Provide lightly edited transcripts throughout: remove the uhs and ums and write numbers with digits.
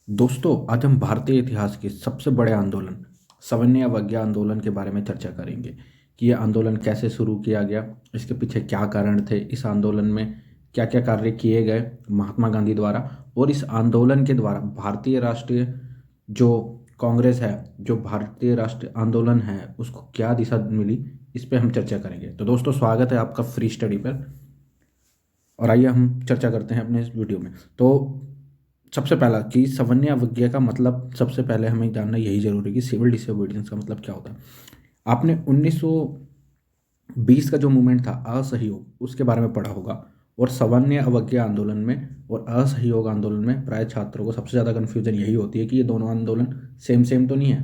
दोस्तों, आज हम भारतीय इतिहास के सबसे बड़े आंदोलन सविनय अवज्ञा आंदोलन के बारे में चर्चा करेंगे कि यह आंदोलन कैसे शुरू किया गया, इसके पीछे क्या कारण थे, इस आंदोलन में क्या क्या कार्य किए गए महात्मा गांधी द्वारा, और इस आंदोलन के द्वारा भारतीय राष्ट्रीय जो कांग्रेस है, जो भारतीय राष्ट्रीय आंदोलन है, उसको क्या दिशा मिली। इस पे हम चर्चा करेंगे। तो दोस्तों, स्वागत है आपका फ्री स्टडी पर, और आइए हम चर्चा करते हैं अपने इस वीडियो में। तो सबसे पहला कि सविनय अवज्ञा का मतलब सबसे पहले हमें जानना यही जरूरी है कि सिविल डिसोबीडियंस का मतलब क्या होता है। आपने 1920 का जो मूवमेंट था असहयोग, उसके बारे में पढ़ा होगा। और सविनय अवज्ञा आंदोलन में और असहयोग आंदोलन में प्राय छात्रों को सबसे ज़्यादा कन्फ्यूजन यही होती है कि ये दोनों आंदोलन सेम सेम तो नहीं है,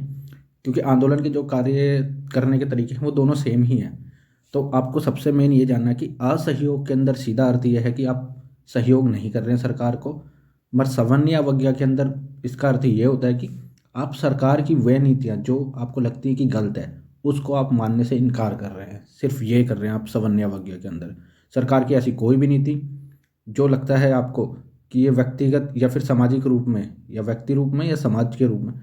क्योंकि आंदोलन के जो कार्य करने के तरीके हैं वो दोनों सेम ही हैं। तो आपको सबसे मेन ये जानना है कि असहयोग के अंदर सीधा अर्थ यह है कि आप सहयोग नहीं कर रहे हैं सरकार को, मगर सविनय अवज्ञा के अंदर इसका अर्थ ये होता है कि आप सरकार की वह नीतियाँ जो आपको लगती है कि गलत है, उसको आप मानने से इनकार कर रहे हैं। सिर्फ ये कर रहे हैं आप सविनय अवज्ञा के अंदर। सरकार की ऐसी कोई भी नीति जो लगता है आपको कि ये व्यक्तिगत या फिर सामाजिक रूप में या व्यक्ति रूप में या समाज के रूप में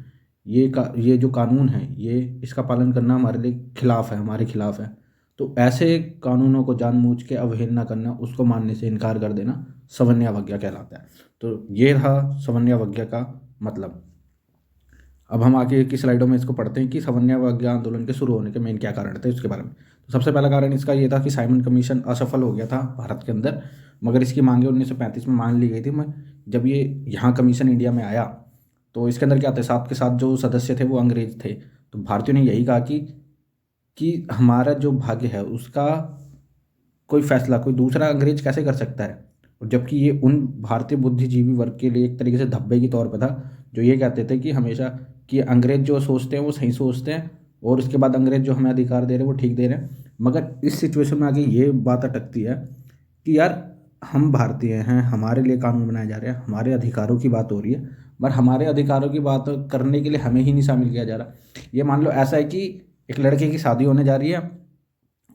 ये जो कानून है, ये इसका पालन करना हमारे लिए खिलाफ है, हमारे खिलाफ है, तो ऐसे कानूनों को जानबूझ के अवहेलना करना, उसको मानने से इनकार कर देना सविनय अवज्ञा कहलाता है। तो ये रहा सविनय अवज्ञा का मतलब। अब हम आगे की स्लाइडों में इसको पढ़ते हैं कि सविनय अवज्ञा आंदोलन के शुरू होने के मेन क्या कारण थे उसके बारे में। तो सबसे पहला कारण इसका ये था कि साइमन कमीशन असफल हो गया था भारत के अंदर, मगर इसकी मांगे 1935 में मान ली गई थी। मैं जब ये यहाँ कमीशन इंडिया में आया तो इसके अंदर क्या थे, साथ के साथ जो सदस्य थे वो अंग्रेज थे। तो भारतीयों ने यही कहा कि हमारा जो भाग्य है उसका कोई फैसला कोई दूसरा अंग्रेज कैसे कर सकता है। और जबकि ये उन भारतीय बुद्धिजीवी वर्ग के लिए एक तरीके से धब्बे के तौर पर था, जो ये कहते थे कि हमेशा कि अंग्रेज जो सोचते हैं वो सही सोचते हैं, और उसके बाद अंग्रेज जो हमें अधिकार दे रहे हैं वो ठीक दे रहे हैं। मगर इस सिचुएशन में आगे ये बात अटकती है कि यार, हम भारतीय हैं, हमारे लिए कानून बनाए जा रहे हैं, हमारे अधिकारों की बात हो रही है, पर हमारे अधिकारों की बात करने के लिए हमें ही नहीं शामिल किया जा रहा। ये मान लो ऐसा है कि एक लड़के की शादी होने जा रही है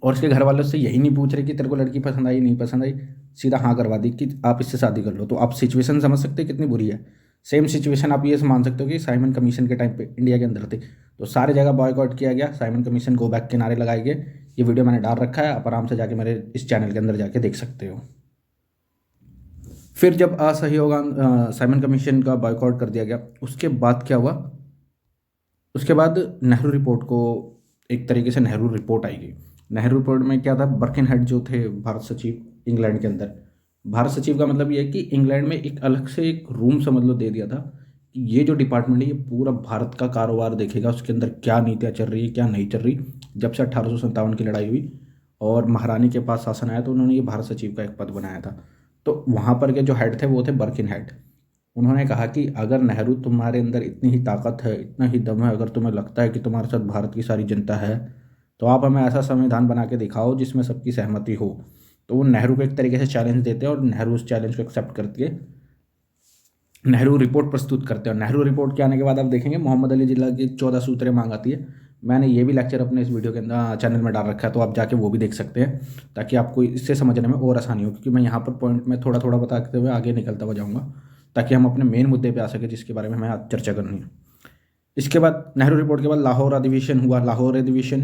और उसके घर वाले उससे यही नहीं पूछ रहे कि तेरे को लड़की पसंद आई नहीं पसंद आई, सीधा हाँ करवा दी कि आप इससे शादी कर लो। तो आप सिचुएशन समझ सकते हैं कितनी बुरी है। सेम सिचुएशन आप ये मान सकते हो कि साइमन कमीशन के टाइम पे इंडिया के अंदर थे। तो सारे जगह बॉयकॉट किया गया, साइमन कमीशन गो बैक के नारे लगाए गए। ये वीडियो मैंने डाल रखा है, आप आराम से जाके मेरे इस चैनल के अंदर जाके देख सकते हो। फिर जब असहयोग साइमन कमीशन का बॉयकॉट कर दिया गया, उसके बाद क्या हुआ, उसके बाद नेहरू रिपोर्ट को एक तरीके से नेहरू रिपोर्ट आएगी। नेहरू रिपोर्ट में क्या था, बर्किनहेड जो थे भारत सचिव इंग्लैंड के अंदर, भारत सचिव का मतलब ये है कि इंग्लैंड में एक अलग से एक रूम समझ लो दे दिया था कि ये जो डिपार्टमेंट है ये पूरा भारत का कारोबार देखेगा, उसके अंदर क्या नीतियाँ चल रही है क्या नहीं चल रही। जब से 1857 की लड़ाई हुई और महारानी के पास शासन आया तो उन्होंने ये भारत सचिव का एक पद बनाया था। तो वहाँ पर के जो हेड थे वो थे बर्किनहेड। उन्होंने कहा कि अगर नेहरू, तुम्हारे अंदर इतनी ही ताकत है, इतना ही दम है, अगर तुम्हें लगता है कि तुम्हारे साथ भारत की सारी जनता है, तो आप हमें ऐसा संविधान बना के दिखाओ जिसमें सबकी सहमति हो। तो वो नेहरू को एक तरीके से चैलेंज देते हैं और नेहरू उस चैलेंज को एक्सेप्ट करके नेहरू रिपोर्ट प्रस्तुत करते हैं। और नेहरू रिपोर्ट के आने के बाद आप देखेंगे मोहम्मद अली जिन्ना की 14 सूत्रें मांग आती है। मैंने ये भी लेक्चर अपने इस वीडियो के अंदर चैनल में डाल रखा है, तो आप जाके वो भी देख सकते हैं ताकि आपको इससे समझने में और आसानी हो, क्योंकि मैं यहाँ पर पॉइंट में थोड़ा थोड़ा बताते हुए आगे निकलता हुआ जाऊँगा ताकि हम अपने मेन मुद्दे पे आ सके जिसके बारे में हमें आज चर्चा करनी है। इसके बाद नेहरू रिपोर्ट के बाद लाहौर अधिवेशन हुआ। लाहौर अधिवेशन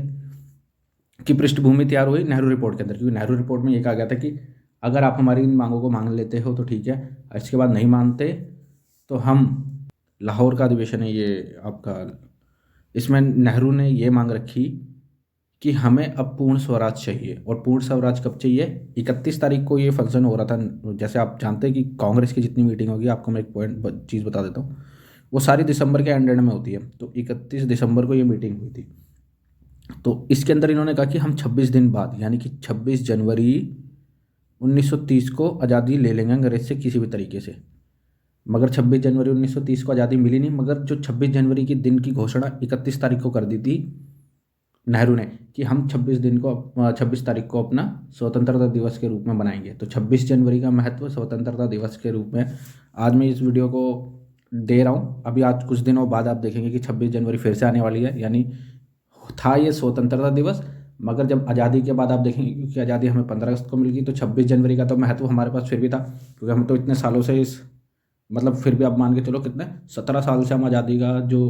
की पृष्ठभूमि तैयार हुई नेहरू रिपोर्ट के अंदर, क्योंकि नेहरू रिपोर्ट में ये कहा गया था कि अगर आप हमारी इन मांगों को मान लेते हो तो ठीक है, इसके बाद नहीं मानते तो हम, लाहौर का अधिवेशन है ये आपका, इसमें नेहरू ने ये मांग रखी कि हमें अब पूर्ण स्वराज चाहिए। और पूर्ण स्वराज कब चाहिए, 31 तारीख को ये फंक्शन हो रहा था। जैसे आप जानते हैं कि कांग्रेस की जितनी मीटिंग होगी, आपको मैं एक पॉइंट चीज़ बता देता हूँ, वो सारी दिसंबर के एंड में होती है। तो 31 दिसंबर को ये मीटिंग हुई थी। तो इसके अंदर इन्होंने कहा कि हम 26 दिन बाद, यानी कि 26 जनवरी 1930 को आज़ादी ले लेंगे अंग्रेज से किसी भी तरीके से। मगर 26 जनवरी 1930 को आज़ादी मिली नहीं, मगर जो 26 जनवरी की दिन की घोषणा 31 तारीख को कर दी थी नेहरू ने कि हम 26 तारीख को अपना स्वतंत्रता दिवस के रूप में बनाएंगे। तो 26 जनवरी का महत्व स्वतंत्रता दिवस के रूप में आज मैं इस वीडियो को दे रहा हूँ। अभी आज कुछ दिनों बाद आप देखेंगे कि 26 जनवरी फिर से आने वाली है, यानी था ये स्वतंत्रता दिवस, मगर जब आज़ादी के बाद आप देखेंगे, क्योंकि आज़ादी हमें 15 अगस्त को मिल गई, तो 26 जनवरी का तो महत्व हमारे पास फिर भी था, क्योंकि हम तो इतने सालों से इस मतलब फिर भी आप मान के चलो कितने 17 साल से हम आज़ादी का जो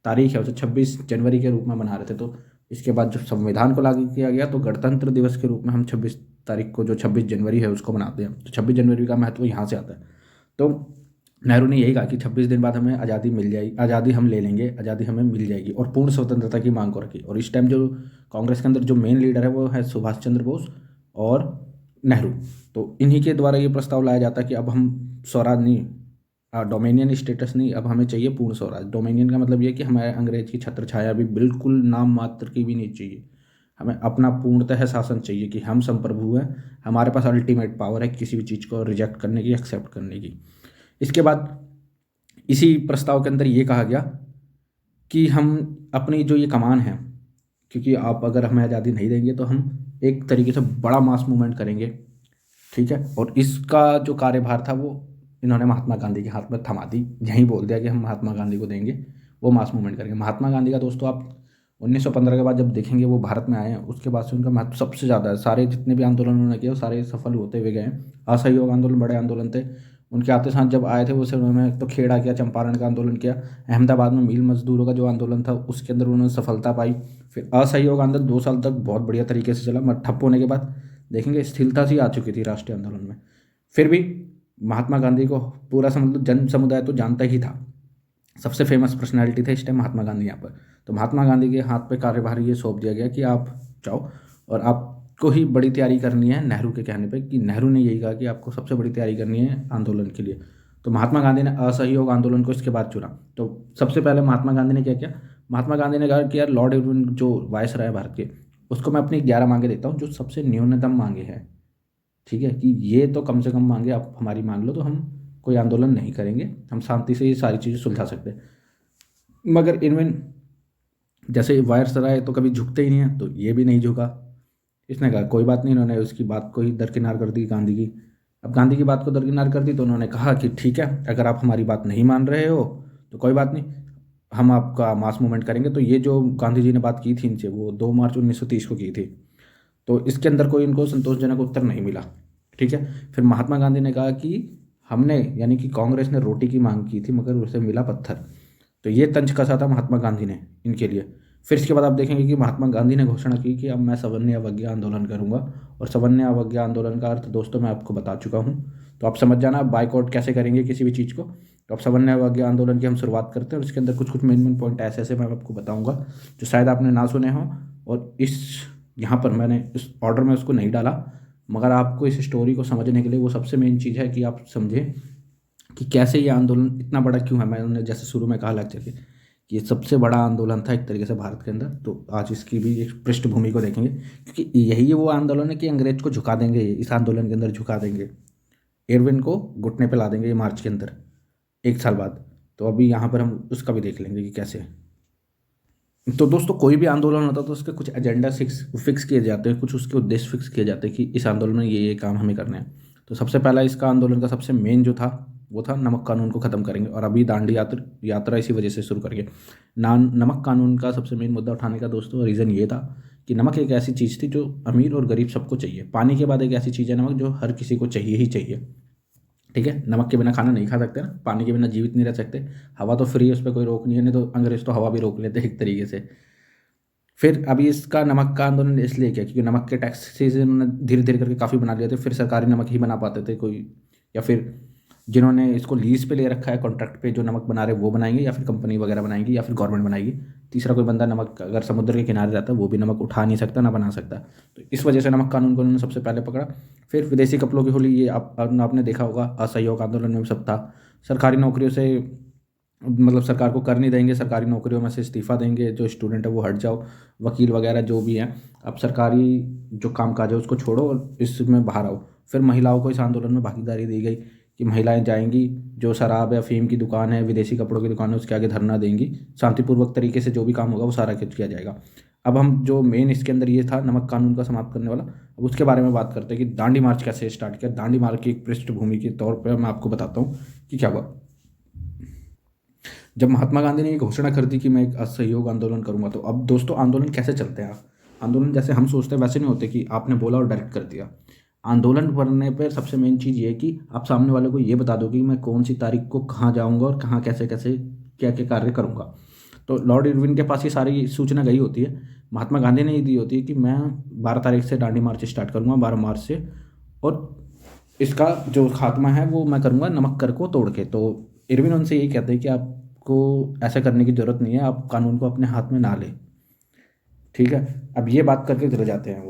तारीख है उसे 26 जनवरी के रूप में मना रहे थे। तो इसके बाद जब संविधान को लागू किया गया तो गणतंत्र दिवस के रूप में हम 26 तारीख को जो 26 जनवरी है उसको मनाते हैं। तो 26 जनवरी का महत्व यहाँ से आता है। तो नेहरू ने यही कहा कि 26 दिन बाद हमें आज़ादी मिल जाएगी, आज़ादी हम ले लेंगे, आज़ादी हमें मिल जाएगी, और पूर्ण स्वतंत्रता की मांग को रखी। और इस टाइम जो कांग्रेस के अंदर जो मेन लीडर है वो है सुभाष चंद्र बोस और नेहरू। तो इन्हीं के द्वारा ये प्रस्ताव लाया जाता है कि अब हम स्वराज नहीं, डोमिनियन स्टेटस नहीं, अब हमें चाहिए पूर्ण स्वराज। डोमिनियन का मतलब ये कि हमारे अंग्रेज की छत्र छाया भी बिल्कुल नाम मात्र की भी नहीं चाहिए, हमें अपना पूर्णतः शासन चाहिए कि हम संप्रभु हैं, हमारे पास अल्टीमेट पावर है किसी भी चीज़ को रिजेक्ट करने की, एक्सेप्ट करने की। इसके बाद इसी प्रस्ताव के अंदर ये कहा गया कि हम अपनी जो ये कमान है, क्योंकि आप अगर हमें आज़ादी नहीं देंगे तो हम एक तरीके से बड़ा मास मूवमेंट करेंगे, ठीक है। और इसका जो कार्यभार था वो इन्होंने महात्मा गांधी के हाथ में थमा दी, यहीं बोल दिया कि हम महात्मा गांधी को देंगे, वो मास मूवमेंट करेंगे। महात्मा गांधी का दोस्तों आप 1915 के बाद जब देखेंगे वो भारत में आए हैं, उसके बाद से उनका महत्व सबसे ज़्यादा है। सारे जितने भी आंदोलन उन्होंने किए वो सारे सफल होते हुए गए हैं। असहयोग आंदोलन बड़े आंदोलन थे उनके आते साथ जब आए थे, वो सिर्फ उन्होंने तो खेड़ा किया, चंपारण का आंदोलन किया, अहमदाबाद में मिल मजदूरों का जो आंदोलन था उसके अंदर उन्होंने सफलता पाई। फिर असहयोग आंदोलन 2 साल तक बहुत बढ़िया तरीके से चला, मगर ठप होने के बाद देखेंगे स्थिरता सी आ चुकी थी राष्ट्रीय आंदोलन में। फिर भी महात्मा गांधी को पूरा मतलब जन समुदाय तो जानता ही था, सबसे फेमस पर्सनैलिटी थे इस टाइम महात्मा गांधी यहाँ पर। तो महात्मा गांधी के हाथ पे कार्यभार ये सौंप दिया गया कि आप जाओ और आपको ही बड़ी तैयारी करनी है, नेहरू के कहने पे, कि नेहरू ने यही कहा कि आपको सबसे बड़ी तैयारी करनी है आंदोलन के लिए। तो महात्मा गांधी ने असहयोग आंदोलन को इसके बाद चुना। तो सबसे पहले महात्मा गांधी ने क्या किया, महात्मा गांधी ने कहा कि यार लॉर्ड इरविन जो वायसराय है भारत के, उसको मैं अपनी 11 मांगे देता हूँ जो सबसे न्यूनतम मांगे हैं, ठीक है, कि ये तो कम से कम मांगे आप हमारी मान लो तो हम कोई आंदोलन नहीं करेंगे, हम शांति से ये सारी चीज़ें सुलझा सकते हैं। मगर इरविन जैसे वायसराय तो कभी झुकते ही नहीं है, तो ये भी नहीं झुका। इसने कहा कोई बात नहीं, इन्होंने उसकी बात को ही दरकिनार कर दी गांधी की। अब गांधी की बात को दरकिनार कर दी तो उन्होंने कहा कि ठीक है, अगर आप हमारी बात नहीं मान रहे हो तो कोई बात नहीं, हम आपका मास मूवमेंट करेंगे। तो ये जो गांधी जी ने बात की थी इनसे, वो 2 मार्च 1930 को की थी। तो इसके अंदर कोई इनको संतोषजनक उत्तर नहीं मिला, ठीक है। फिर महात्मा गांधी ने कहा कि हमने, यानी कि कांग्रेस ने रोटी की मांग की थी मगर उसे मिला पत्थर। तो ये तंज कसा था महात्मा गांधी ने इनके लिए। फिर इसके बाद आप देखेंगे कि महात्मा गांधी ने घोषणा की कि अब मैं सवर्णीय अवज्ञा आंदोलन करूंगा। और सवर्णीय अवज्ञा आंदोलन का अर्थ दोस्तों मैं आपको बता चुका हूँ, तो आप समझ जाना बाइकआउट कैसे करेंगे किसी भी चीज़ को। तो अब सवर्णीय अवज्ञा आंदोलन की हम शुरुआत करते हैं और इसके अंदर कुछ कुछ मेन मेन पॉइंट ऐसे ऐसे मैं आपको बताऊंगा जो शायद आपने ना सुने हों। और इस यहाँ पर मैंने इस ऑर्डर में उसको नहीं डाला, मगर आपको इस स्टोरी को समझने के लिए वो सबसे मेन चीज़ है कि आप समझें कि कैसे ये आंदोलन इतना बड़ा क्यों है। मैंने जैसे शुरू में कहा लेक्चर के कि ये सबसे बड़ा आंदोलन था एक तरीके से भारत के अंदर। तो आज इसकी भी एक पृष्ठभूमि को देखेंगे, क्योंकि यही वो आंदोलन है कि अंग्रेज को झुका देंगे, इस आंदोलन के अंदर झुका देंगे, इरविन को घुटने पे ला देंगे ये मार्च के अंदर 1 साल बाद। तो अभी यहाँ पर हम उसका भी देख लेंगे कि कैसे। तो दोस्तों कोई भी आंदोलन होता है तो उसके कुछ एजेंडा फिक्स किए जाते हैं, कुछ उसके उद्देश्य फिक्स किए जाते हैं कि इस आंदोलन में ये काम हमें करना है। तो सबसे पहला इसका आंदोलन का सबसे मेन जो था वो था नमक कानून को ख़त्म करेंगे। और अभी दांडी यात्रा इसी वजह से शुरू करेंगे। नमक कानून का सबसे मेन मुद्दा उठाने का दोस्तों रीज़न ये था कि नमक एक ऐसी चीज़ थी जो अमीर और गरीब सबको चाहिए। पानी के बाद एक ऐसी चीज़ है नमक जो हर किसी को चाहिए ही चाहिए, ठीक है। नमक के बिना खाना नहीं खा सकते ना, पानी के बिना जीवित नहीं रह सकते। हवा तो फ्री है, उस पर कोई रोक नहीं है, नहीं तो अंग्रेज तो हवा भी रोक लेते एक तरीके से। फिर अभी इसका नमक का आंदोलन इसलिए किया क्योंकि नमक के टैक्सेस इन्होंने धीरे धीरे करके काफ़ी बना लिए थे, फिर सरकारी नमक ही बना पाते थे कोई, या फिर जिन्होंने इसको लीज पे ले रखा है कॉन्ट्रैक्ट पे जो नमक बना रहे वो बनाएंगे, या फिर कंपनी वगैरह बनाएगी, या फिर गवर्नमेंट बनाएगी। तीसरा कोई बंदा नमक अगर समुद्र के किनारे रहता है वो भी नमक उठा नहीं सकता ना बना सकता। तो इस वजह से नमक कानून को उन्होंने सबसे पहले पकड़ा। फिर विदेशी कपड़ों की होली, ये आपने देखा होगा, असहयोग आंदोलन में भी सब था। सरकारी नौकरियों से मतलब सरकार को कर नहीं देंगे, सरकारी नौकरियों में से इस्तीफ़ा देंगे, जो स्टूडेंट है वो हट जाओ, वकील वगैरह जो भी हैं अब सरकारी जो कामकाज है उसको छोड़ो और इसमें बाहर आओ। फिर महिलाओं को इस आंदोलन में भागीदारी दी गई कि महिलाएं जाएंगी, जो शराब या अफीम की दुकान है, विदेशी कपड़ों की दुकान है, उसके आगे धरना देंगी, शांतिपूर्वक तरीके से जो भी काम होगा वो सारा कुछ किया जाएगा। अब हम जो मेन इसके अंदर ये था नमक कानून का समाप्त करने वाला, अब उसके बारे में बात करते हैं कि दांडी मार्च कैसे स्टार्ट किया। दांडी मार्च की एक पृष्ठभूमि के तौर पर मैं आपको बताता हूँ कि क्या हुआ। जब महात्मा गांधी ने ये घोषणा कर दी कि मैं एक असहयोग आंदोलन करूंगा, तो अब दोस्तों आंदोलन कैसे चलते हैं, आंदोलन जैसे हम सोचते हैं वैसे नहीं होते कि आपने बोला और डायरेक्ट कर दिया। आंदोलन करने पर सबसे मेन चीज़ ये है कि आप सामने वाले को ये बता दो कि मैं कौन सी तारीख को कहाँ जाऊँगा और कहाँ कैसे कैसे क्या क्या कार्य करूँगा। तो लॉर्ड इरविन के पास ये सारी सूचना गई होती है। महात्मा गांधी ने ये दी होती है कि मैं 12 तारीख से दांडी मार्च स्टार्ट करूँगा, 12 मार्च से, और इसका जो खात्मा है वो मैं करूँगा नमक्कर को तोड़ के। तो इरविन उनसे यही कहते हैं कि आपको ऐसा करने की ज़रूरत नहीं है, आप कानून को अपने हाथ में ना लें। ठीक है, अब ये बात करके चले जाते हैं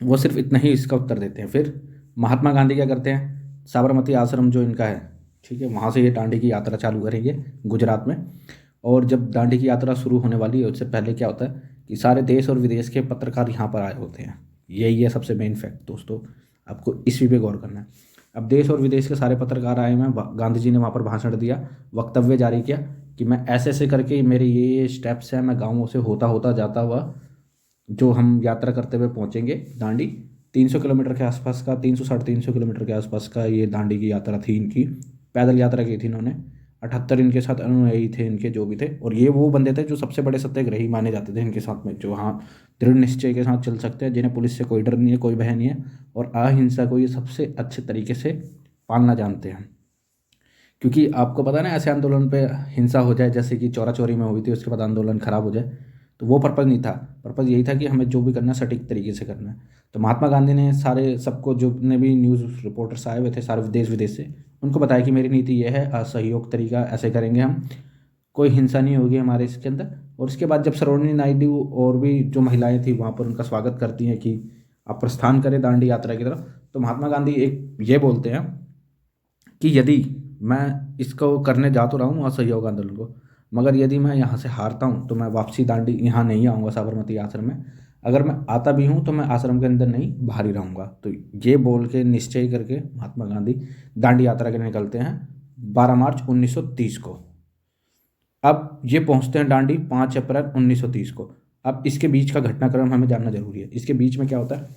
वो सिर्फ इतना ही इसका उत्तर देते हैं। फिर महात्मा गांधी क्या करते हैं, साबरमती आश्रम जो इनका है, ठीक है, वहाँ से ये दांडी की यात्रा चालू करेंगे गुजरात में। और जब दांडी की यात्रा शुरू होने वाली है उससे पहले क्या होता है कि सारे देश और विदेश के पत्रकार यहाँ पर आए होते हैं। यही है सबसे मेन फैक्ट दोस्तों, आपको इसी पे गौर करना है। अब देश और विदेश के सारे पत्रकार आए हुए हैं, गांधी जी ने वहाँ पर भाषण दिया, वक्तव्य जारी किया कि मैं ऐसे ऐसे करके मेरे ये स्टेप्स हैं, मैं गाँवों से होता होता जाता हुआ जो हम यात्रा करते हुए पहुंचेंगे दांडी। 300 किलोमीटर के आसपास का, 300 साढ़े 300 किलोमीटर के आसपास का ये दांडी की यात्रा थी इनकी। पैदल यात्रा की थी इन्होंने। 78 इनके साथ अनुयायी थे इनके जो भी थे, और ये वो बंदे थे जो सबसे बड़े सत्याग्रही माने जाते थे इनके साथ में, जो हाँ दृढ़ निश्चय के साथ चल सकते हैं, जिन्हें पुलिस से कोई डर नहीं है, कोई भय नहीं है, और अहिंसा को ये सबसे अच्छे तरीके से पालना जानते हैं। क्योंकि आपको पता है ना, ऐसे आंदोलन पे हिंसा हो जाए, जैसे कि चौरा चौरी में हुई थी, उसके बाद आंदोलन खराब हो जाए, तो वो पर्पज़ नहीं था। पर्पज़ यही था कि हमें जो भी करना है सटीक तरीके से करना है। तो महात्मा गांधी ने सारे सबको, जो ने भी न्यूज़ रिपोर्टर्स आए हुए थे सारे देश विदेश से, उनको बताया कि मेरी नीति ये है, असहयोग तरीका ऐसे करेंगे हम, कोई हिंसा नहीं होगी हमारे इसके अंदर। और उसके बाद जब सरोजिनी नायडू और भी जो महिलाएं थी वहाँ पर उनका स्वागत करती हैं कि आप प्रस्थान करें दांडी यात्रा की तरफ, तो महात्मा गांधी एक ये बोलते हैं कि यदि मैं इसको करने जा तो रहा हूँ असहयोग आंदोलन को, मगर यदि मैं यहाँ से हारता हूँ तो मैं वापसी दांडी यहाँ नहीं आऊँगा साबरमती आश्रम में। अगर मैं आता भी हूँ तो मैं आश्रम के अंदर नहीं, बाहर ही रहूँगा। तो ये बोल के निश्चय करके महात्मा गांधी दांडी यात्रा के लिए निकलते हैं 12 मार्च 1930 को। अब ये पहुँचते हैं दांडी 5 अप्रैल 1930 को। अब इसके बीच का घटनाक्रम हमें जानना जरूरी है। इसके बीच में क्या होता है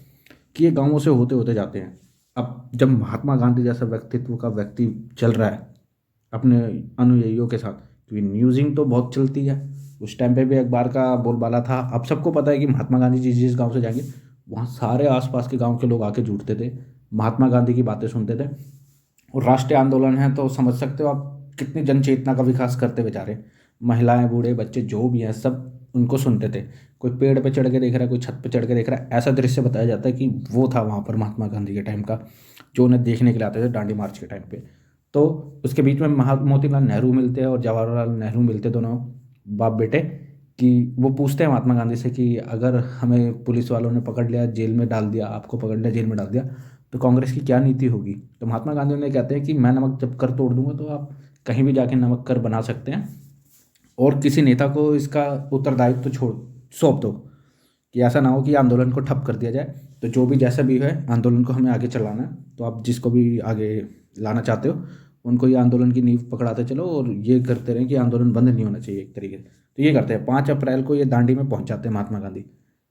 कि ये गाँवों से होते होते जाते हैं। अब जब महात्मा गांधी जैसा व्यक्तित्व का व्यक्ति चल रहा है अपने अनुयायियों के साथ, क्योंकि न्यूज़िंग तो बहुत चलती है, उस टाइम पे भी अखबार का बोलबाला था। अब सबको पता है कि महात्मा गांधी जिस जिस गांव से जाएंगे वहाँ सारे आसपास के गांव के लोग आके जुटते थे, महात्मा गांधी की बातें सुनते थे। और राष्ट्रीय आंदोलन है तो समझ सकते हो आप कितनी जन चेतना का विकास करते हुए जा रहे हैं। महिलाएं, बूढ़े, बच्चे जो भी हैं सब उनको सुनते थे। कोई पेड़ पे चढ़ के देख रहा है, कोई छत पे चढ़ के देख रहा है, ऐसा दृश्य बताया जाता है कि वो था वहाँ पर महात्मा गांधी के टाइम का, जो उन्हें देखने के लिए आते थे दांडी मार्च के टाइम पे। तो उसके बीच में मोतीलाल नेहरू मिलते हैं और जवाहरलाल नेहरू मिलते, दोनों बाप बेटे, कि वो पूछते हैं महात्मा गांधी से कि अगर हमें पुलिस वालों ने पकड़ लिया, जेल में डाल दिया, आपको पकड़ लिया, जेल में डाल दिया, तो कांग्रेस की क्या नीति होगी। तो महात्मा गांधी उन्हें कहते हैं कि मैं नमक जब कर तोड़ दूंगा तो आप कहीं भी जाके नमक कर बना सकते हैं, और किसी नेता को इसका उत्तरदायित्व तो छोड़ सौंप दो कि ऐसा ना हो कि आंदोलन को ठप कर दिया जाए। तो जो भी जैसा भी है आंदोलन को हमें आगे चलाना है, तो आप जिसको भी आगे लाना चाहते हो उनको ये आंदोलन की नींव पकड़ाते चलो, और ये करते रहें कि आंदोलन बंद नहीं होना चाहिए एक तरीके से। तो ये करते हैं। 5 अप्रैल को ये दांडी में पहुंच जाते हैं महात्मा गांधी।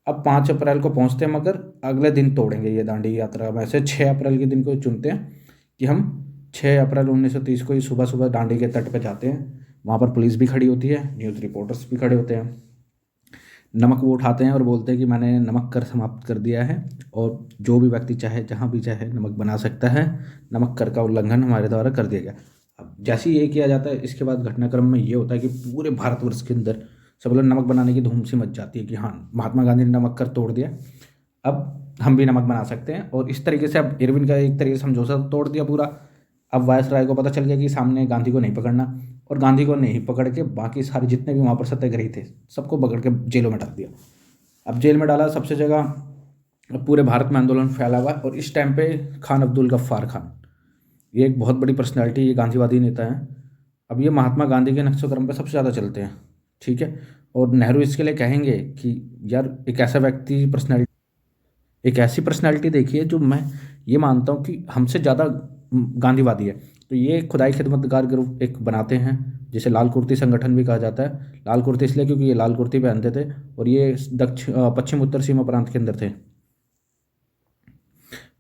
अब 5 अप्रैल को पहुंचते हैं, मगर अगले दिन तोड़ेंगे ये दांडी यात्रा। वैसे 6 अप्रैल के दिन को चुनते हैं कि हम 6 अप्रैल 1930 को ही सुबह सुबह दांडी के तट पर जाते हैं। वहाँ पर पुलिस भी खड़ी होती है, न्यूज़ रिपोर्टर्स भी खड़े होते हैं। नमक वो उठाते हैं और बोलते हैं कि मैंने नमक कर समाप्त कर दिया है, और जो भी व्यक्ति चाहे जहाँ भी चाहे नमक बना सकता है, नमक कर का उल्लंघन हमारे द्वारा कर दिया गया। अब जैसे ही ये किया जाता है, इसके बाद घटनाक्रम में ये होता है कि पूरे भारतवर्ष के अंदर सब लोग नमक बनाने की धूम सी मच जाती है कि हाँ महात्मा गांधी ने नमक कर तोड़ दिया, अब हम भी नमक बना सकते हैं। और इस तरीके से अब इरविन का एक तरीके से समझौता तोड़ दिया पूरा। अब वायसराय को पता चल गया कि सामने गांधी को नहीं पकड़ना, और गांधी को नहीं पकड़ के बाकी सारे जितने भी वहाँ पर सत्याग्रही थे सबको पकड़ के जेलों में डाल दिया। अब जेल में डाला सबसे जगह, अब पूरे भारत में आंदोलन फैला हुआ। और इस टाइम पे खान अब्दुल गफ्फार खान, ये एक बहुत बड़ी पर्सनैलिटी, ये गांधीवादी नेता हैं। अब ये महात्मा गांधी के नक्शोक्रम पे सबसे ज़्यादा चलते हैं, ठीक है। और नेहरू इसके लिए कहेंगे कि यार एक ऐसा व्यक्ति, पर्सनैलिटी, एक ऐसी पर्सनैलिटी देखी है जो मैं ये मानता हूँ कि हमसे ज़्यादा गांधीवादी है। तो ये खुदाई खिदमतगार ग्रुप एक बनाते हैं, जिसे लाल कुर्ती संगठन भी कहा जाता है। लाल कुर्ती इसलिए क्योंकि ये लाल कुर्ती पहनते थे, और ये पश्चिम उत्तर सीमा प्रांत के अंदर थे।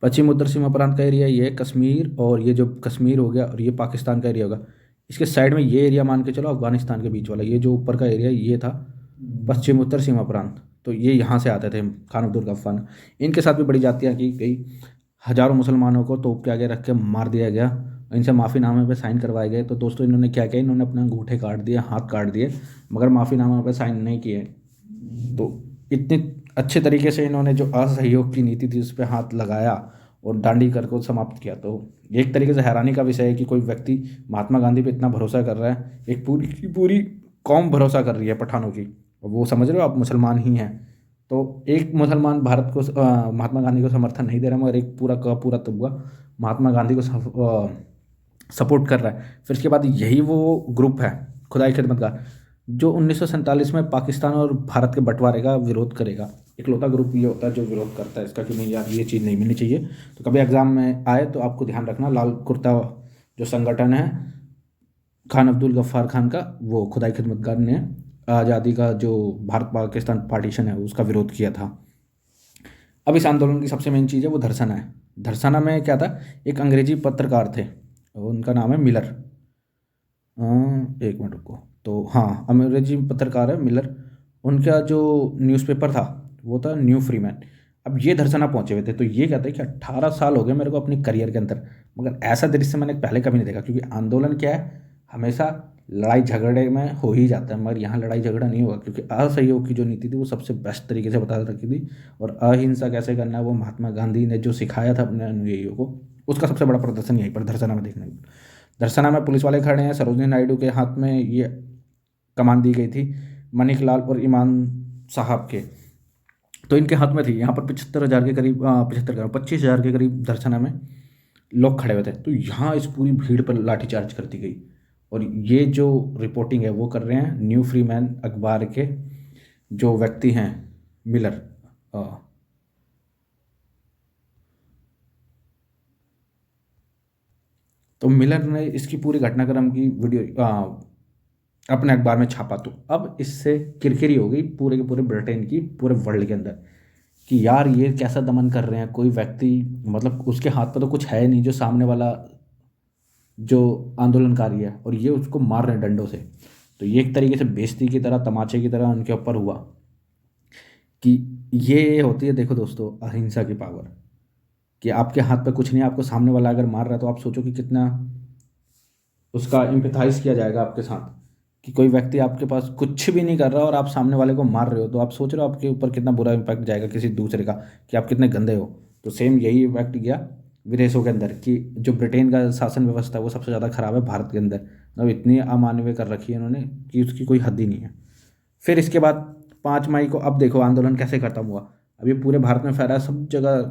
पश्चिम उत्तर सीमा प्रांत का एरिया ये कश्मीर, और ये जो कश्मीर हो गया और ये पाकिस्तान का एरिया होगा, इसके साइड में ये एरिया मान के चलो अफगानिस्तान के बीच वाला, ये जो ऊपर का एरिया ये था पश्चिम उत्तर सीमा प्रांत। तो ये यहाँ से आते थे खान अब्दुल गफ्फार। इनके साथ भी बड़ी जातियाँ की गई। हज़ारों मुसलमानों को तोप के आगे रख के मार दिया गया, इनसे माफ़ीनामे पे साइन करवाए गए। तो दोस्तों इन्होंने क्या किया, इन्होंने अपने अंगूठे काट दिए, हाथ काट दिए, मगर माफ़ीनामा पे साइन नहीं किए। तो इतने अच्छे तरीके से इन्होंने जो असहयोग की नीति थी उस पर हाथ लगाया और दांडी कर को समाप्त किया। तो ये एक तरीके से हैरानी का विषय है कि कोई व्यक्ति महात्मा गांधी पे इतना भरोसा कर रहा है, एक पूरी की पूरी कौम भरोसा कर रही है पठानों की, और वो समझ रहे हो आप मुसलमान ही हैं। तो एक मुसलमान भारत को महात्मा गांधी को समर्थन नहीं दे रहा, मगर एक पूरा का पूरा तबका महात्मा गांधी को सपोर्ट कर रहा है। फिर इसके बाद यही वो ग्रुप है खुदाई खिदमतगार जो 1947 में पाकिस्तान और भारत के बंटवारे का विरोध करेगा। इकलौता ग्रुप ये होता है जो विरोध करता है इसका कि नहीं यार ये चीज़ नहीं मिलनी चाहिए। तो कभी एग्जाम में आए तो आपको ध्यान रखना, लाल कुर्ता जो संगठन है खान अब्दुल गफ्फार खान का, वो खुदाई खिदमतगार ने आज़ादी का जो भारत पाकिस्तान पार्टीशन है उसका विरोध किया था। अब इस आंदोलन की सबसे मेन चीज़ है वो धरसना है। धरसना में क्या था, एक अंग्रेजी पत्रकार थे, उनका नाम है मिलर। एक मिनट रुको। तो हाँ, अंग्रेजी पत्रकार है मिलर। उनका जो न्यूज़पेपर था वो था न्यू फ्रीमैन। अब ये धरसना पहुंचे हुए थे। तो ये कहते हैं कि 18 साल हो गए मेरे को अपनी करियर के अंदर, मगर ऐसा दृश्य मैंने पहले कभी नहीं देखा। क्योंकि आंदोलन क्या है, हमेशा लड़ाई झगड़े में हो ही जाता है, मगर यहाँ लड़ाई झगड़ा नहीं होगा। क्योंकि असहयोग की जो नीति थी वो सबसे बेस्ट तरीके से बता रखी थी, और अहिंसा कैसे करना है वो महात्मा गांधी ने जो सिखाया था अपने अनुयायियों को, उसका सबसे बड़ा प्रदर्शन यहीं पर धरसना में देखने को। धरसना में पुलिस वाले खड़े हैं, सरोजनी नायडू के हाथ में ये कमान दी गई थी मनिक लाल और ईमान साहब के, तो इनके हाथ में थी। यहाँ पर 75,000 के करीब 25,000 के करीब धरसना में लोग खड़े हुए थे। तो यहाँ इस पूरी भीड़ पर लाठीचार्ज कर दी गई। और ये जो रिपोर्टिंग है वो कर रहे हैं न्यू फ्रीमैन अखबार के जो व्यक्ति हैं मिलर। तो मिलर ने इसकी पूरी घटनाक्रम की वीडियो अपने अखबार में छापा। तो अब इससे किरकिरी हो गई पूरे के पूरे ब्रिटेन की, पूरे वर्ल्ड के अंदर, कि यार ये कैसा दमन कर रहे हैं कोई व्यक्ति, मतलब उसके हाथ पर तो कुछ है नहीं जो सामने वाला जो आंदोलनकारी है, और ये उसको मार रहे हैं डंडों से। तो ये एक तरीके से बेइज्जती की तरह, तमाचे की तरह उनके ऊपर हुआ। कि ये होती है, देखो दोस्तों, अहिंसा की पावर, कि आपके हाथ पे कुछ नहीं, आपको सामने वाला अगर मार रहा है तो आप सोचो कि कितना उसका एम्पैथाइज किया जाएगा आपके साथ। कि कोई व्यक्ति आपके पास कुछ भी नहीं कर रहा और आप सामने वाले को मार रहे हो, तो आप सोच रहे हो आपके ऊपर कितना बुरा इम्पैक्ट जाएगा किसी दूसरे का, कि आप कितने गंदे हो। तो सेम यही इम्पैक्ट गया विदेशों के अंदर, कि जो ब्रिटेन का शासन व्यवस्था है वो सबसे ज़्यादा खराब है भारत के अंदर। मतलब इतनी अमानवीय कर रखी है उन्होंने कि उसकी कोई हद ही नहीं है। फिर इसके बाद 5 मई को अब देखो आंदोलन कैसे ख़त्म हुआ। अब ये पूरे भारत में फैला है, सब जगह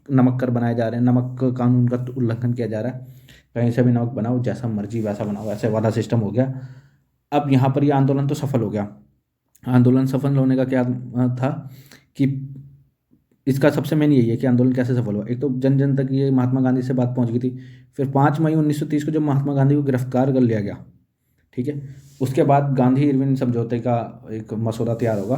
नमक कर बनाए जा रहे हैं, नमक कानून का उल्लंघन किया जा रहा है। कहीं से भी नमक बनाओ, जैसा मर्जी वैसा बनाओ, ऐसे वाला सिस्टम हो गया। अब यहाँ पर ये आंदोलन तो सफल हो गया। आंदोलन सफल होने का क्या था कि इसका सबसे मेन यही है कि आंदोलन कैसे सफल हुआ। एक तो जन जन तक ये महात्मा गांधी से बात पहुंच गई थी। फिर 5 मई 1930 को जब महात्मा गांधी को गिरफ्तार कर लिया गया, ठीक है, उसके बाद गांधी इरविन समझौते का एक मसौदा तैयार होगा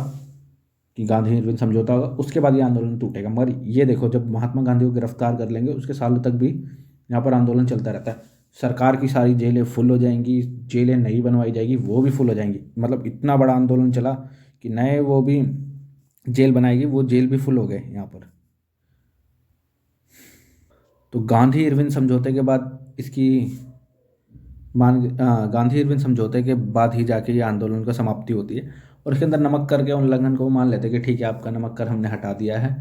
कि गांधी इरविन समझौता होगा, उसके बाद ये आंदोलन टूटेगा। मगर ये देखो, जब महात्मा गांधी को गिरफ्तार कर लेंगे उसके सालों तक भी यहाँ पर आंदोलन चलता रहता है। सरकार की सारी जेलें फुल हो जाएंगी, जेलें नई बनवाई जाएगी वो भी फुल हो जाएंगी। मतलब इतना बड़ा आंदोलन चला कि नए वो भी जेल बनाएगी, वो जेल भी फुल हो गए यहाँ पर। तो गांधी इरविन समझौते के बाद इसकी गांधी इरविन समझौते के बाद ही जाके ये आंदोलन का समाप्ति होती है। और इसके अंदर नमक कर के उल्लंघन को मान लेते हैं कि ठीक है आपका नमक कर हमने हटा दिया है।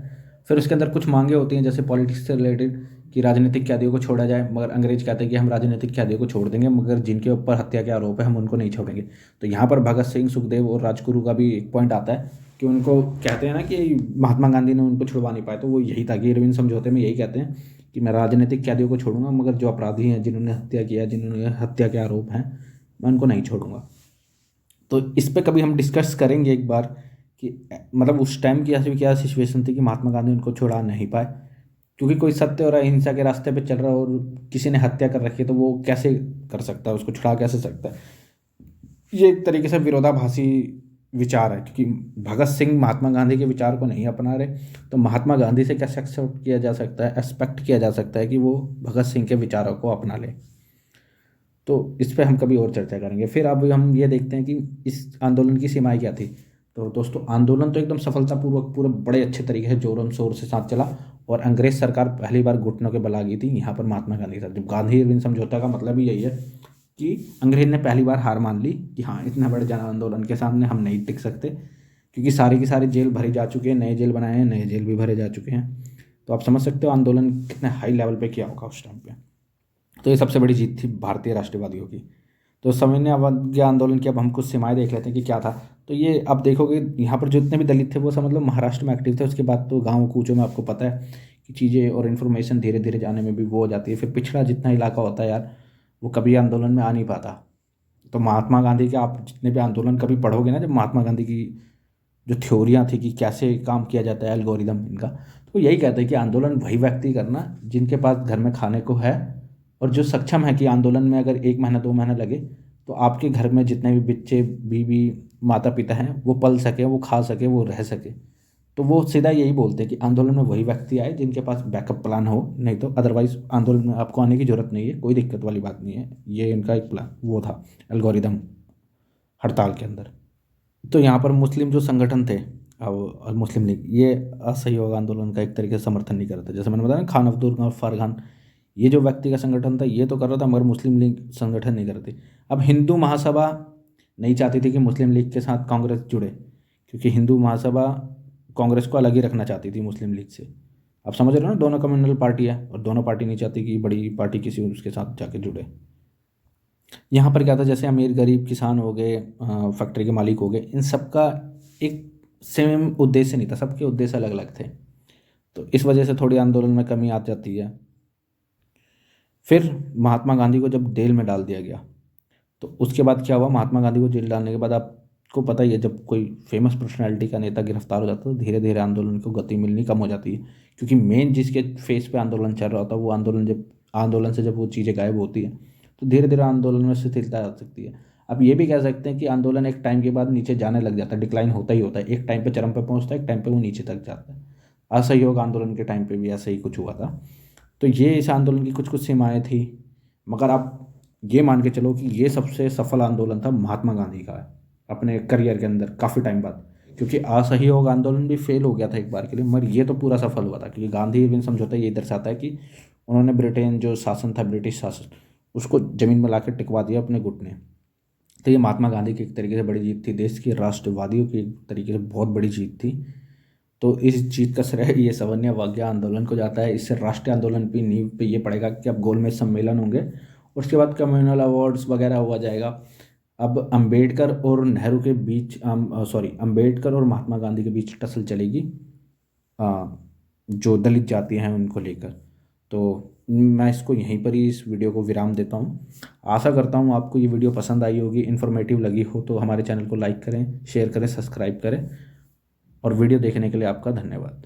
फिर उसके अंदर कुछ मांगे होती हैं जैसे पॉलिटिक्स से रिलेटेड, कि राजनीतिक कैदियों को छोड़ा जाए। मगर अंग्रेज कहते हैं कि हम राजनीतिक कैदियों को छोड़ देंगे, मगर जिनके ऊपर हत्या के आरोप है हम उनको नहीं छोड़ेंगे। तो यहाँ पर भगत सिंह, सुखदेव और राजगुरु का भी एक पॉइंट आता है कि उनको कहते हैं ना कि महात्मा गांधी ने उनको छुड़वा नहीं पाए। तो वो यही था कि इरविन समझौते में यही कहते हैं कि मैं राजनीतिक कैदियों को छोड़ूंगा, मगर जो अपराधी हैं, जिन्होंने हत्या किया, जिन्होंने हत्या के आरोप हैं, मैं उनको नहीं छोड़ूंगा। तो इस पे कभी हम डिस्कस करेंगे एक बार कि मतलब उस टाइम की ऐसी क्या सिचुएशन थी कि महात्मा गांधी उनको छुड़ा नहीं पाए। क्योंकि कोई सत्य और अहिंसा के रास्ते पे चल रहा है और किसी ने हत्या कर रखी है, तो वो कैसे कर सकता है, उसको छुड़ा कैसे सकता है। ये एक तरीके से विरोधाभासी विचार है, क्योंकि भगत सिंह महात्मा गांधी के विचार को नहीं अपना रहे, तो महात्मा गांधी से कैसे एक्सेप्ट किया जा सकता है, एक्सपेक्ट किया जा सकता है कि वो भगत सिंह के विचारों को अपना ले। तो इस पे हम कभी और चर्चा करेंगे। फिर अब हम ये देखते हैं कि इस आंदोलन की सीमाएं क्या थी। तो दोस्तों आंदोलन तो एकदम सफलतापूर्वक पूरे बड़े अच्छे तरीके से जोरों शोर से साथ चला और अंग्रेज सरकार पहली बार घुटनों के बल आ गई थी यहाँ पर महात्मा गांधी के साथ। जब गांधी इरविन समझौता का मतलब ही यही है कि अंग्रेज ने पहली बार हार मान ली कि हाँ, इतने बड़े जन आंदोलन के सामने हम नहीं टिक सकते, क्योंकि सारी की सारी जेल भरी जा चुकी है, नए जेल बनाए हैं, नए जेल भी भरे जा चुके हैं। तो आप समझ सकते हो आंदोलन कितने हाई लेवल पे किया होगा उस टाइम पे। तो ये सबसे बड़ी जीत थी भारतीय राष्ट्रवादियों की। तो सविनय अवज्ञा आंदोलन की अब हम कुछ सीमाएं देख लेते हैं कि क्या था। तो ये अब देखोगे यहाँ पर जितने भी दलित थे वो सब मतलब महाराष्ट्र में एक्टिव थे। उसके बाद तो गाँव कूचों में आपको पता है कि चीज़ें और इन्फॉर्मेशन धीरे धीरे जाने में भी वो हो जाती है। फिर पिछड़ा जितना इलाका होता है यार, वो कभी आंदोलन में आ नहीं पाता। तो महात्मा गांधी के आप जितने भी आंदोलन कभी पढ़ोगे ना, जब महात्मा गांधी की जो थ्योरियाँ थी कि कैसे काम किया जाता है, एल्गोरिदम इनका, तो यही कहते हैं कि आंदोलन वही व्यक्ति करना जिनके पास घर में खाने को है और जो सक्षम है कि आंदोलन में अगर 1 महीना 2 महीना लगे तो आपके घर में जितने भी बच्चे, बीवी, माता पिता हैं वो पल सके, वो खा सके, वो रह सके। तो वो सीधा यही बोलते हैं कि आंदोलन में वही व्यक्ति आए जिनके पास बैकअप प्लान हो, नहीं तो अदरवाइज आंदोलन में आपको आने की जरूरत नहीं है, कोई दिक्कत वाली बात नहीं है। ये इनका एक प्लान वो था, एल्गोरिदम हड़ताल के अंदर। तो यहाँ पर मुस्लिम जो संगठन थे और मुस्लिम लीग, ये असहयोग आंदोलन का एक तरीके से समर्थन नहीं कर रहे थे। जैसे मैंने बताया ना, खान अब्दुल और फरहान, ये जो व्यक्ति का संगठन था ये तो कर रहा था, मगर मुस्लिम लीग संगठन नहीं कर रही थी। अब हिंदू महासभा नहीं चाहती थी कि मुस्लिम लीग के साथ कांग्रेस जुड़े, क्योंकि हिंदू महासभा कांग्रेस को अलग ही रखना चाहती थी मुस्लिम लीग से। आप समझ रहे हो ना, दोनों कम्युनल पार्टी है और दोनों पार्टी नहीं चाहती कि बड़ी पार्टी किसी उसके साथ जाके जुड़े। यहाँ पर क्या था, जैसे अमीर गरीब किसान हो गए, फैक्ट्री के मालिक हो गए, इन सब का एक सेम उद्देश्य नहीं था, सबके उद्देश्य अलग अलग थे। तो इस वजह से थोड़ी आंदोलन में कमी आ जाती है। फिर महात्मा गांधी को जब जेल में डाल दिया गया तो उसके बाद क्या हुआ, महात्मा गांधी को जेल डालने के बाद आपको पता ही है, जब कोई फेमस पर्सनैलिटी का नेता गिरफ्तार हो जाता है तो धीरे धीरे आंदोलन को गति मिलनी कम हो जाती है, क्योंकि मेन जिसके फेस पे आंदोलन चल रहा होता है वो आंदोलन से जब वो चीज़ें गायब होती है तो धीरे धीरे आंदोलन में शिथिलता आ सकती है। अब ये भी कह सकते हैं कि आंदोलन एक टाइम के बाद नीचे जाने लग जाता है, डिक्लाइन होता ही होता है, एक टाइम पे चरम पे पहुंचता है, एक टाइम पे वो नीचे तक जाता है। असहयोग आंदोलन के टाइम पे भी ऐसा ही कुछ हुआ था। तो ये इस आंदोलन की कुछ कुछ सीमाएँ थी, मगर आप ये मान के चलो कि ये सबसे सफल आंदोलन था महात्मा गांधी का अपने करियर के अंदर काफ़ी टाइम बाद, क्योंकि असहयोग आंदोलन भी फेल हो गया था एक बार के लिए, मगर ये तो पूरा सफल हुआ था, क्योंकि गांधी इरविन समझौता ये दर्शाता है कि उन्होंने ब्रिटेन जो शासन था, ब्रिटिश शासन, उसको ज़मीन में लाकर टिकवा दिया अपने घुटने। तो ये महात्मा गांधी की एक तरीके से बड़ी जीत थी, देश की राष्ट्रवादियों की एक तरीके से बहुत बड़ी जीत थी। तो इस जीत का श्रेय ये सविनय अवज्ञा आंदोलन को जाता है। इससे राष्ट्रीय आंदोलन की नींव पे ये पड़ेगा कि अब गोलमेज सम्मेलन होंगे, उसके बाद कम्युनल अवार्ड्स वगैरह हुआ जाएगा। अब अंबेडकर और नेहरू के बीच अंबेडकर और महात्मा गांधी के बीच टसल चलेगी, जो दलित जाति हैं उनको लेकर। तो मैं इसको यहीं पर ही इस वीडियो को विराम देता हूँ। आशा करता हूँ आपको ये वीडियो पसंद आई होगी, इन्फॉर्मेटिव लगी हो तो हमारे चैनल को लाइक करें, शेयर करें, सब्सक्राइब करें, और वीडियो देखने के लिए आपका धन्यवाद।